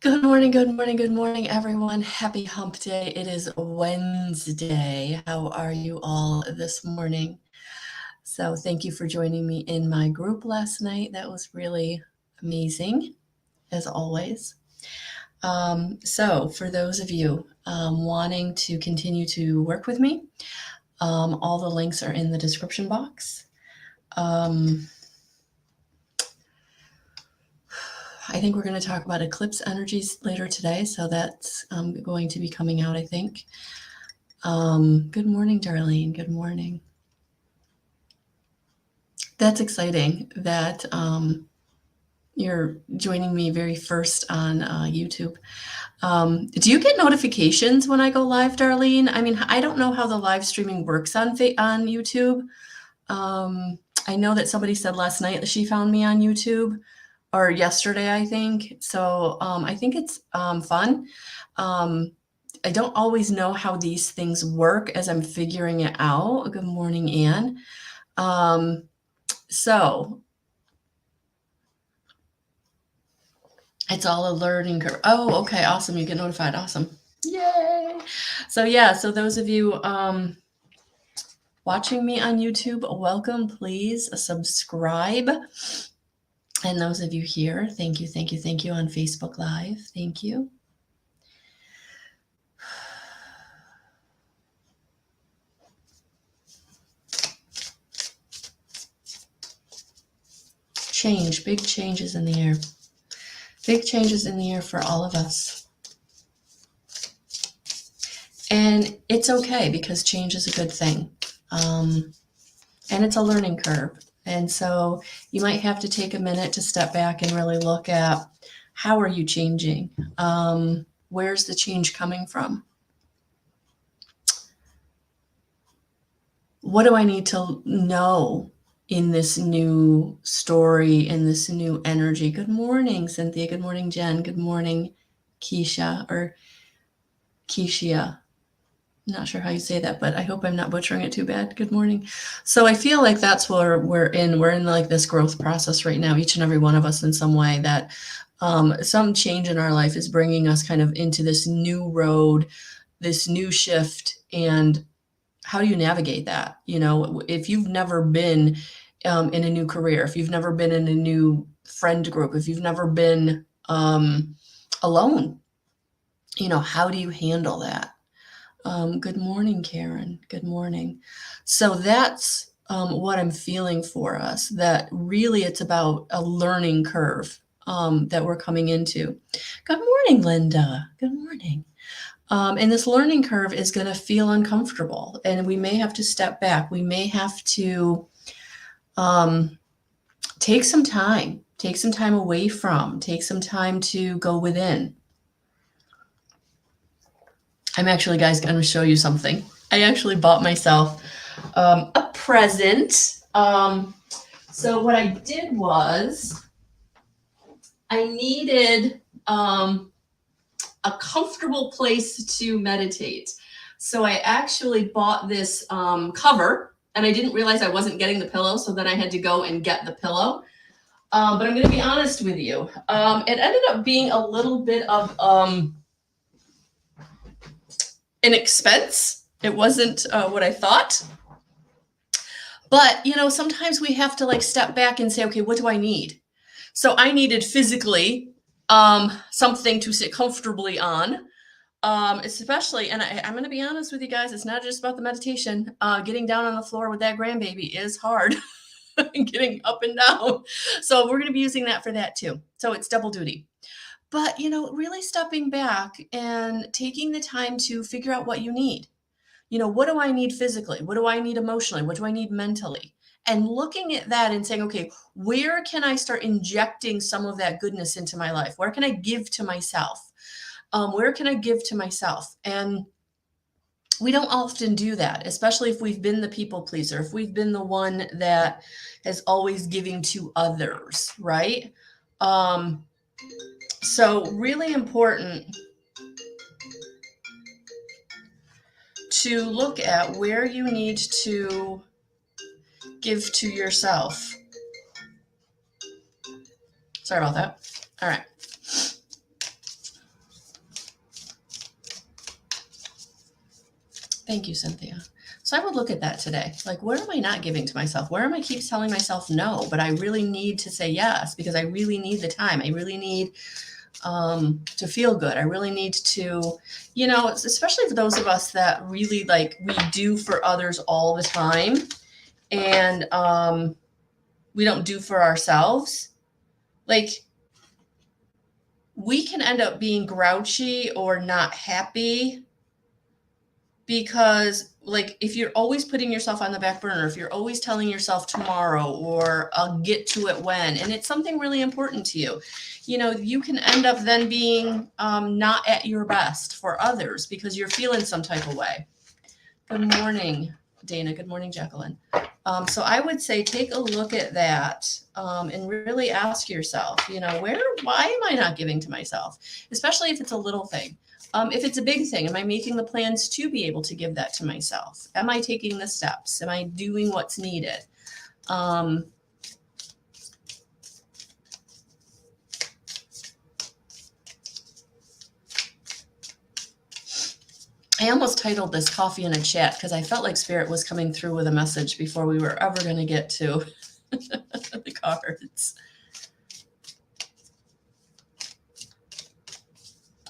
Good morning, good morning, good morning, everyone. Happy hump day. It is Wednesday. How are you all this morning? So thank you for joining me in my group last night. That was really amazing, as always. So for those of you wanting to continue to work with me, all the links are in the description box. I think we're going to talk about eclipse energies later today, so that's going to be coming out, I think. Good morning, Darlene. Good morning. That's exciting that you're joining me very first on YouTube. Do you get notifications when I go live, Darlene? I mean, I don't know how the live streaming works on YouTube. I know that somebody said last night that she found me on YouTube, or yesterday, I think. So I think it's fun. I don't always know how these things work as I'm figuring it out. Good morning, Anne. So it's all a learning curve. Oh, okay, awesome. You get notified. Awesome. Yay. So yeah, so those of you watching me on YouTube, welcome. Please subscribe. And those of you here, thank you, thank you, thank you on Facebook Live. Thank you. Change, big changes in the air. Big changes in the air for all of us. And it's okay because change is a good thing. And it's a learning curve. And so you might have to take a minute to step back and really look at how are you changing? Where's the change coming from? What do I need to know in this new story, in this new energy? Good morning, Cynthia. Good morning, Jen. Good morning, Keisha or Keishia. Not sure how you say that, but I hope I'm not butchering it too bad. Good morning. So I feel like that's where we're in like this growth process right now, each and every one of us in some way, that some change in our life is bringing us kind of into this new road, this new shift. And how do you navigate that? You know, if you've never been in a new career, if you've never been in a new friend group, if you've never been alone, you know, how do you handle that? Good morning, Karen. Good morning. So that's what I'm feeling for us, that really it's about a learning curve that we're coming into. Good morning, Linda. Good morning. And this learning curve is going to feel uncomfortable, and we may have to step back. We may have to take some time away from, take some time to go within. I'm actually, guys, going to show you something. I actually bought myself a present. So what I did was I needed a comfortable place to meditate. So I actually bought this cover, and I didn't realize I wasn't getting the pillow, so then I had to go and get the pillow. But I'm going to be honest with you. It ended up being a little bit of an expense. It wasn't what I thought. But, you know, sometimes we have to like step back and say, okay, what do I need? So I needed physically something to sit comfortably on, especially, and I'm going to be honest with you guys, it's not just about the meditation. Getting down on the floor with that grandbaby is hard. Getting up and down. So we're going to be using that for that too. So it's double duty. But, you know, really stepping back and taking the time to figure out what you need. You know, what do I need physically? What do I need emotionally? What do I need mentally? And looking at that and saying, okay, where can I start injecting some of that goodness into my life? Where can I give to myself? Where can I give to myself? And we don't often do that, especially if we've been the people pleaser, if we've been the one that is always giving to others, right? So really important to look at where you need to give to yourself. Sorry about that. All right. Thank you, Cynthia. So I would look at that today. Like, where am I not giving to myself? Where am I keep telling myself no, but I really need to say yes because I really need the time. I really need to feel good. I really need to, especially for those of us that really like we do for others all the time and we don't do for ourselves. Like, we can end up being grouchy or not happy because like if you're always putting yourself on the back burner, if you're always telling yourself tomorrow or I'll get to it when, and it's something really important to you, you can end up then being not at your best for others because you're feeling some type of way. Good morning, Dana. Good morning, Jacqueline. So I would say take a look at that and really ask yourself, why am I not giving to myself? Especially if it's a little thing. If it's a big thing, am I making the plans to be able to give that to myself? Am I taking the steps? Am I doing what's needed? I almost titled this Coffee in a Chat because I felt like Spirit was coming through with a message before we were ever going to get to the cards.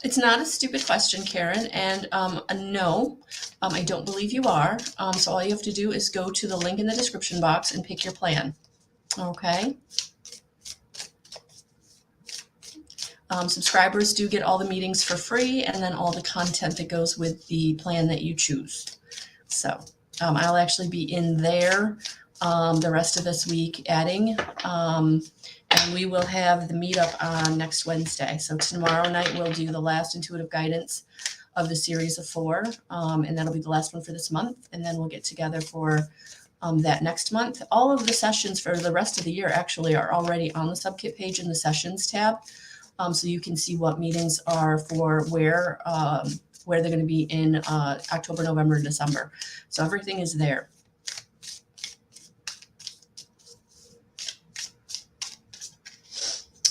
It's not a stupid question, Karen, and no, I don't believe you are. So all you have to do is go to the link in the description box and pick your plan. Okay. Subscribers do get all the meetings for free and then all the content that goes with the plan that you choose. So I'll actually be in there the rest of this week adding, and we will have the meetup on next Wednesday. So tomorrow night we'll do the last intuitive guidance of the series of 4, and that'll be the last one for this month. And then we'll get together for that next month. All of the sessions for the rest of the year actually are already on the subkit page in the sessions tab. So you can see what meetings are for where they're going to be in October, November, and December. So everything is there.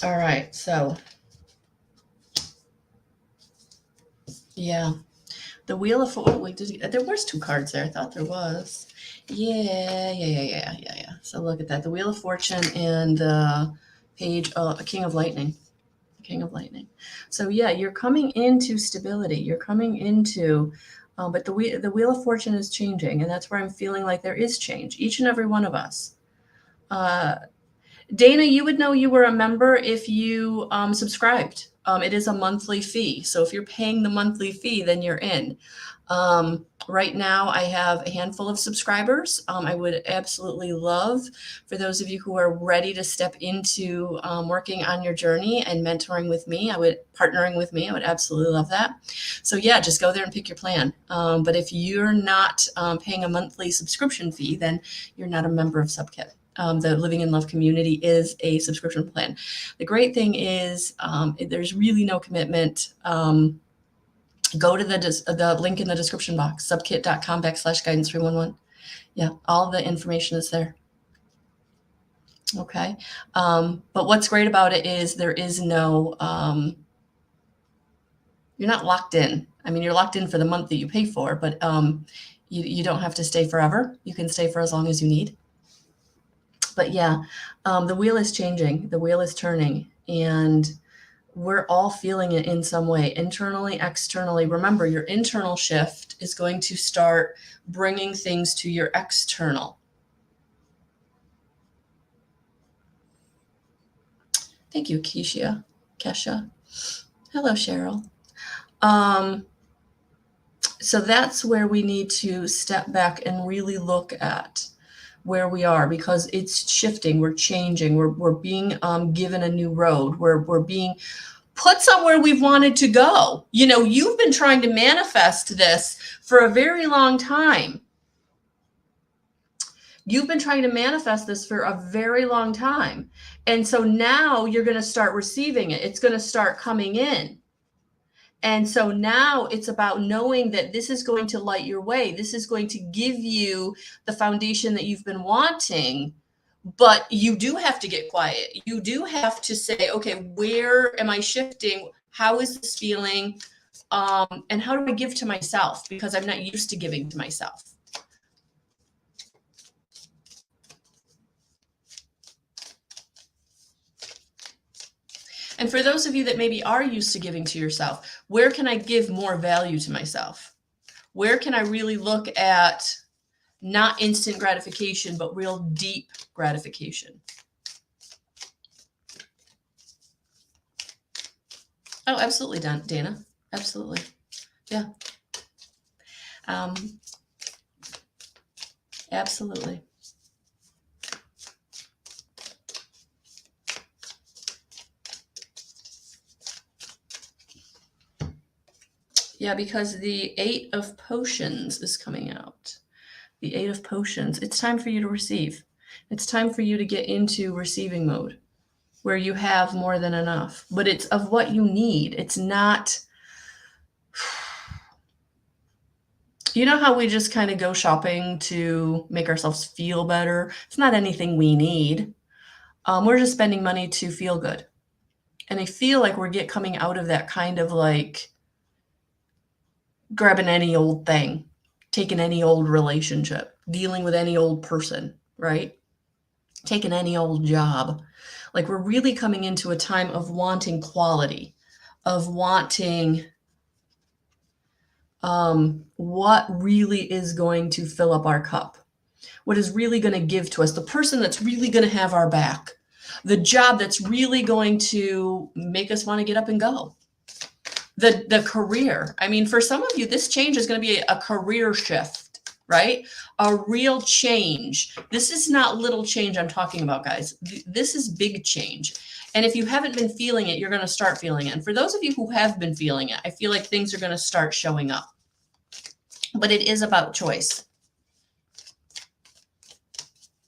All right. So, yeah. The Wheel of Fortune. Wait, there was 2 cards there. I thought there was. Yeah. So look at that. The Wheel of Fortune and the page, King of Lightning. King of Lightning. So yeah, you're coming into stability. You're coming into, but the Wheel of Fortune is changing, and that's where I'm feeling like there is change. Each and every one of us. Dana, you would know you were a member if you subscribed. It is a monthly fee. So if you're paying the monthly fee, then you're in. Right now, I have a handful of subscribers. I would absolutely love for those of you who are ready to step into working on your journey and mentoring with me. Partnering with me. I would absolutely love that. So yeah, just go there and pick your plan. But if you're not paying a monthly subscription fee, then you're not a member of Subkit. The Living in Love community is a subscription plan. The great thing is there's really no commitment. Go to the link in the description box, subkit.com/guidance311. Yeah, all the information is there. Okay. But what's great about it is there is no, you're not locked in. I mean, you're locked in for the month that you pay for, but you don't have to stay forever. You can stay for as long as you need. But yeah, the wheel is changing. The wheel is turning. And we're all feeling it in some way, internally, externally. Remember, your internal shift is going to start bringing things to your external. Thank you, Kesha. Hello, Cheryl. So that's where we need to step back and really look at where we are, because it's shifting, we're changing, we're being given a new road, we're being put somewhere we've wanted to go. You've been trying to manifest this for a very long time. You've been trying to manifest this for a very long time. And so now you're going to start receiving it. It's going to start coming in. And so now it's about knowing that this is going to light your way. This is going to give you the foundation that you've been wanting, but you do have to get quiet. You do have to say, okay, where am I shifting? How is this feeling? And how do I give to myself? Because I'm not used to giving to myself. And for those of you that maybe are used to giving to yourself, where can I give more value to myself? Where can I really look at not instant gratification, but real deep gratification? Oh, absolutely, Dana. Absolutely. Yeah. Absolutely. Yeah, because the 8 of Potions is coming out. The 8 of Potions. It's time for you to receive. It's time for you to get into receiving mode where you have more than enough. But it's of what you need. It's not... You know how we just kind of go shopping to make ourselves feel better? It's not anything we need. We're just spending money to feel good. And I feel like we're coming out of that kind of like grabbing any old thing, taking any old relationship, dealing with any old person, right? Taking any old job. Like we're really coming into a time of wanting quality, of wanting what really is going to fill up our cup, what is really going to give to us, the person that's really going to have our back, the job that's really going to make us want to get up and go. The career. I mean, for some of you, this change is going to be a career shift, right? A real change. This is not little change I'm talking about, guys. This is big change. And if you haven't been feeling it, you're going to start feeling it. And for those of you who have been feeling it, I feel like things are going to start showing up. But it is about choice.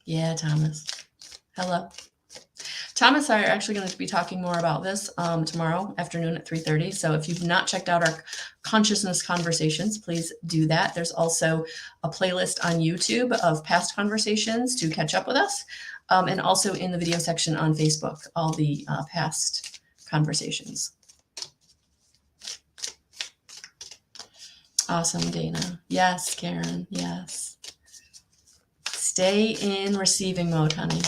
Yeah, Thomas. Hello. Thomas and I are actually going to be talking more about this tomorrow afternoon at 3:30. So if you've not checked out our consciousness conversations, please do that. There's also a playlist on YouTube of past conversations to catch up with us. And also in the video section on Facebook, all the past conversations. Awesome, Dana. Yes, Karen. Yes. Stay in receiving mode, honey.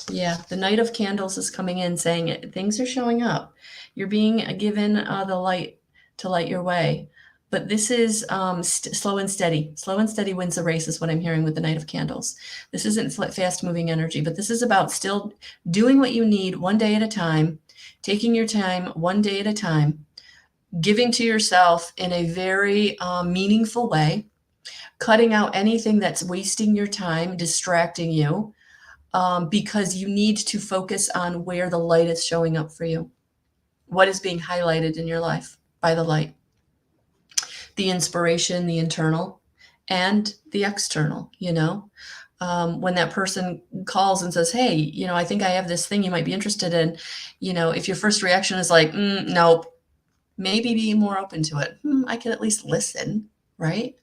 Yeah, the Knight of Candles is coming in saying things are showing up. You're being given the light to light your way. But this is slow and steady. Slow and steady wins the race is what I'm hearing with the Knight of Candles. This isn't fast-moving energy, but this is about still doing what you need one day at a time, taking your time one day at a time, giving to yourself in a very meaningful way, cutting out anything that's wasting your time, distracting you, because you need to focus on where the light is showing up for you. What is being highlighted in your life by the light? The inspiration, the internal, and the external, you know? When that person calls and says, hey, you know, I think I have this thing you might be interested in, you know, if your first reaction is like, nope, maybe be more open to it. I can at least listen, right?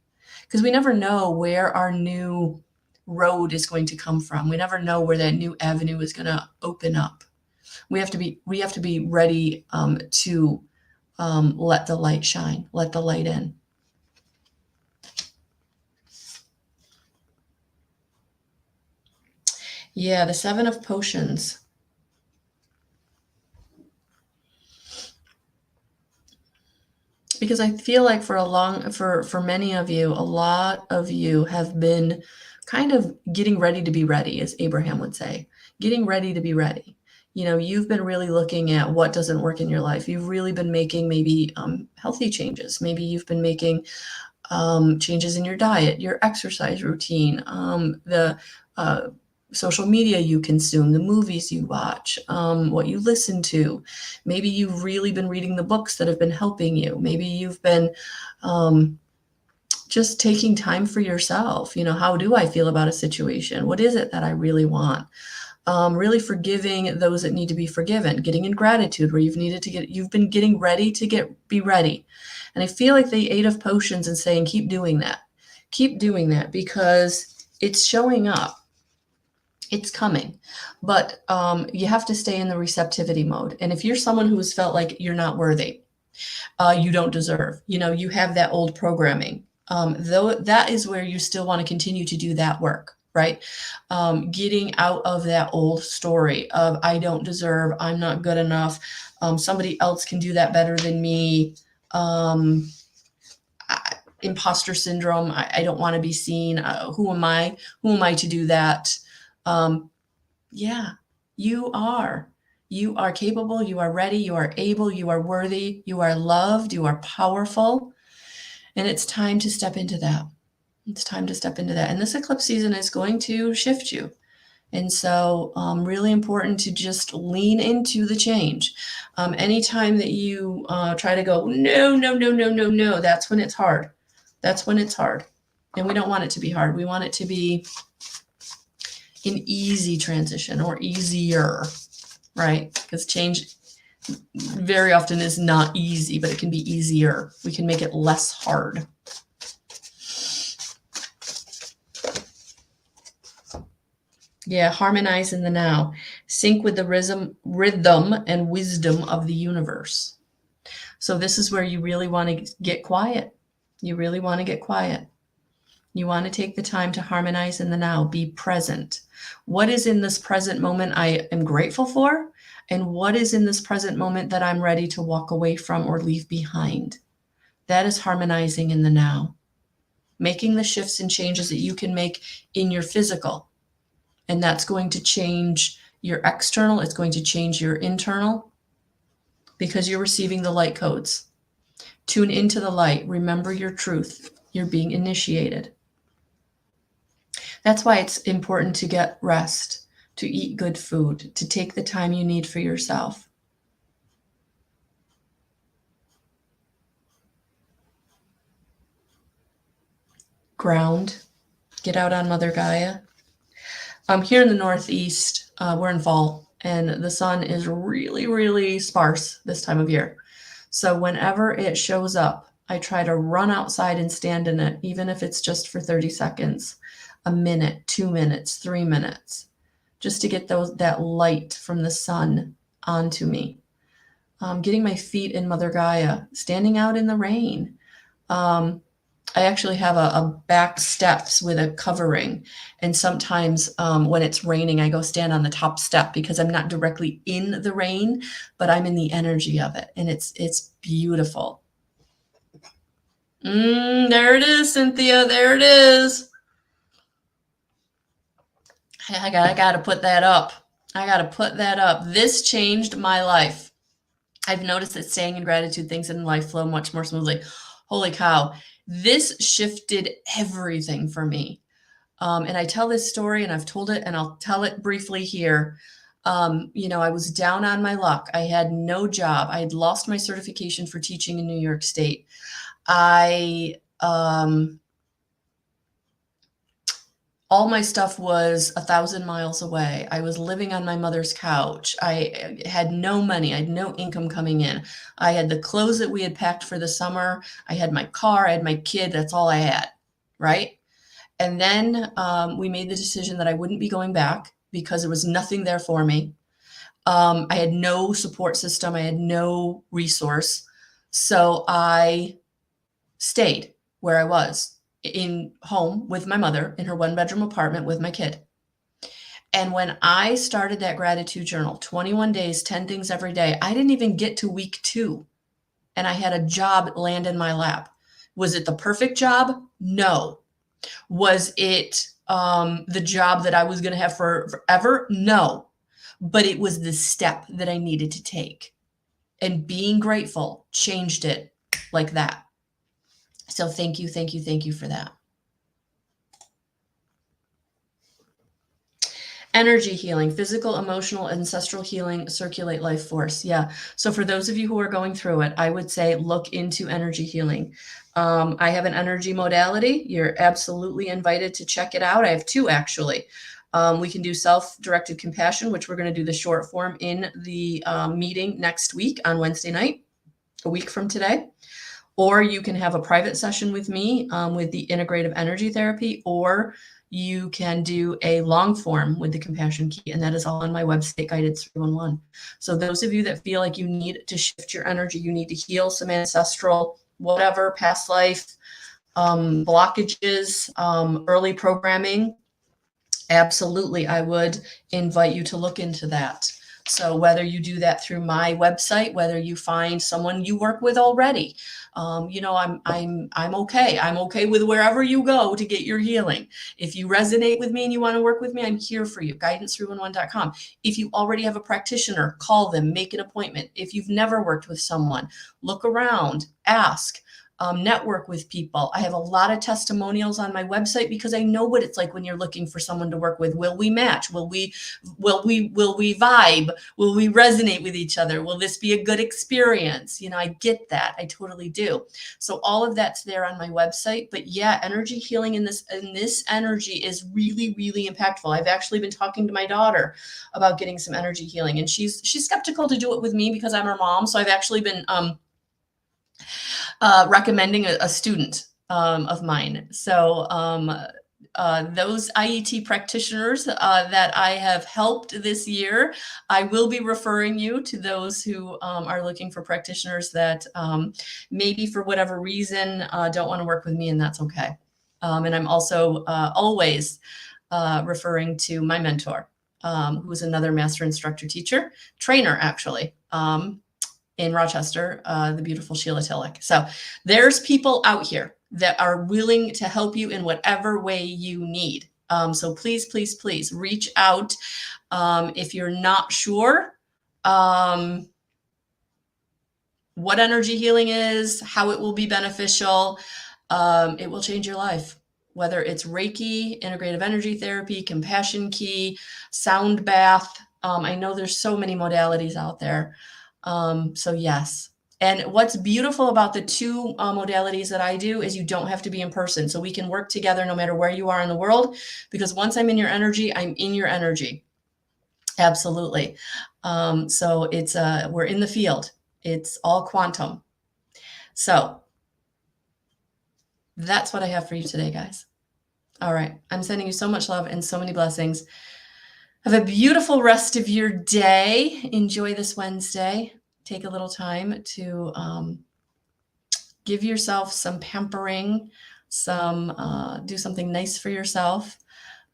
Because we never know where our new road is going to come from. We never know where that new avenue is going to open up. We have to be ready to let the light shine, let the light in. Yeah, the 7 of Potions. Because I feel like for many of you, a lot of you have been kind of getting ready to be ready, as Abraham would say, getting ready to be ready. You know, you've been really looking at what doesn't work in your life. You've really been making maybe healthy changes. Maybe you've been making changes in your diet, your exercise routine, the social media you consume, the movies you watch, what you listen to. Maybe you've really been reading the books that have been helping you. Maybe you've been just taking time for yourself. You know, how do I feel about a situation? What is it that I really want? Really forgiving those that need to be forgiven, getting in gratitude where you've been getting ready to be ready. And I feel like the 8 of Potions and saying, keep doing that, because it's showing up. It's coming, but you have to stay in the receptivity mode. And if you're someone who has felt like you're not worthy, you don't deserve, you have that old programming, though that is where you still want to continue to do that work, right? Getting out of that old story of I don't deserve, I'm not good enough, somebody else can do that better than me, imposter syndrome, I don't want to be seen, who am I to do that? Yeah, you are. You are capable, you are ready, you are able, you are worthy, you are loved, you are powerful. And it's time to step into that. It's time to step into that. And this eclipse season is going to shift you. And so, really important to just lean into the change. Anytime that you try to go, no, no, no, no, no, no, that's when it's hard. That's when it's hard. And we don't want it to be hard. We want it to be an easy transition or easier, right? Because change very often is not easy, but it can be easier. We can make it less hard. Yeah, harmonize in the now. Sync with the rhythm and wisdom of the universe. So this is where you really want to get quiet. You really want to get quiet. You want to take the time to harmonize in the now, be present. What is in this present moment I am grateful for? And what is in this present moment that I'm ready to walk away from or leave behind? That is harmonizing in the now. Making the shifts and changes that you can make in your physical. And that's going to change your external. It's going to change your internal because you're receiving the light codes. Tune into the light. Remember your truth. You're being initiated. That's why it's important to get rest, to eat good food, to take the time you need for yourself. Ground. Get out on Mother Gaia. Here in the Northeast, we're in fall, and the sun is really, really sparse this time of year. So whenever it shows up, I try to run outside and stand in it, even if it's just for 30 seconds. A minute, 2 minutes, 3 minutes, just to get that light from the sun onto me. Getting my feet in Mother Gaia, standing out in the rain. I actually have a back steps with a covering. And sometimes when it's raining, I go stand on the top step because I'm not directly in the rain, but I'm in the energy of it. And it's beautiful. There it is, Cynthia. There it is. I got to put that up. I got to put that up. This changed my life. I've noticed that staying in gratitude, things in life flow much more smoothly. Holy cow. This shifted everything for me. And I tell this story, and I've told it, and I'll tell it briefly here. I was down on my luck. I had no job. I had lost my certification for teaching in New York State. All my stuff was 1,000 miles away. I was living on my mother's couch. I had no money. I had no income coming in. I had the clothes that we had packed for the summer. I had my car. I had my kid. That's all I had, right? And then we made the decision that I wouldn't be going back because there was nothing there for me. I had no support system. I had no resource. So I stayed where I was, in home with my mother in her 1-bedroom apartment with my kid. And when I started that gratitude journal, 21 days, 10 things every day, I didn't even get to week 2. And I had a job land in my lap. Was it the perfect job? No. Was it the job that I was going to have forever? No. But it was the step that I needed to take. And being grateful changed it like that. So thank you for that. Energy healing, physical, emotional, ancestral healing, circulate life force. Yeah. So for those of you who are going through it, I would say look into energy healing. I have an energy modality. You're absolutely invited to check it out. I have 2 actually. We can do self-directed compassion, which we're going to do the short form in the meeting next week on Wednesday night, a week from today. Or you can have a private session with me with the integrative energy therapy, or you can do a long form with the compassion key, and that is all on my website, Guided 311. So those of you that feel like you need to shift your energy, you need to heal some ancestral, whatever, past life, blockages, early programming, absolutely, I would invite you to look into that. So whether you do that through my website, whether you find someone you work with already, I'm okay. I'm okay with wherever you go to get your healing. If you resonate with me and you want to work with me, I'm here for you. Guidance311.com. If you already have a practitioner, call them, make an appointment. If you've never worked with someone, look around, ask. Network with people. I have a lot of testimonials on my website because I know what it's like when you're looking for someone to work with. Will we match? Will we vibe? Will we resonate with each other? Will this be a good experience? I get that. I totally do. So all of that's there on my website. But yeah, energy healing in this energy is really, really impactful. I've actually been talking to my daughter about getting some energy healing, and she's skeptical to do it with me because I'm her mom. So I've actually been recommending a student of mine. So those IET practitioners that I have helped this year, I will be referring you to those who are looking for practitioners that maybe for whatever reason don't want to work with me, and that's okay. And I'm also always referring to my mentor, who is another master instructor teacher, trainer actually, in Rochester, the beautiful Sheila Tillich. So there's people out here that are willing to help you in whatever way you need. So please, please, please reach out. If you're not sure what energy healing is, how it will be beneficial, it will change your life. Whether it's Reiki, integrative energy therapy, compassion key, sound bath. I know there's so many modalities out there. So yes. And what's beautiful about the two modalities that I do is you don't have to be in person. So we can work together no matter where you are in the world, because once I'm in your energy, I'm in your energy. Absolutely. So it's we're in the field. It's all quantum. So that's what I have for you today, guys. All right. I'm sending you so much love and so many blessings. Have a beautiful rest of your day. Enjoy this Wednesday. Take a little time to give yourself some pampering, do something nice for yourself.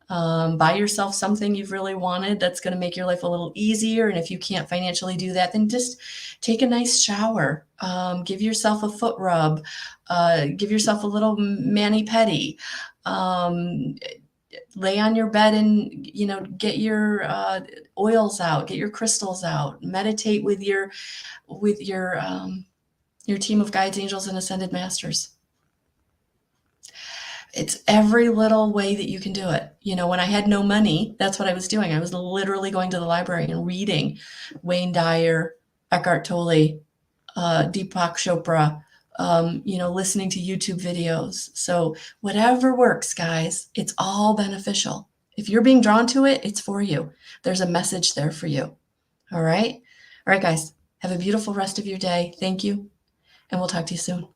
Buy yourself something you've really wanted that's going to make your life a little easier. And if you can't financially do that, then just take a nice shower. Give yourself a foot rub. Give yourself a little mani-pedi. Lay on your bed and, get your oils out, get your crystals out, meditate with your team of guides, angels, and ascended masters. It's every little way that you can do it. When I had no money, that's what I was doing. I was literally going to the library and reading Wayne Dyer, Eckhart Tolle, Deepak Chopra, listening to YouTube videos. So whatever works, guys, it's all beneficial. If you're being drawn to it, it's for you. There's a message there for you. All right. All right, guys, have a beautiful rest of your day. Thank you. And we'll talk to you soon.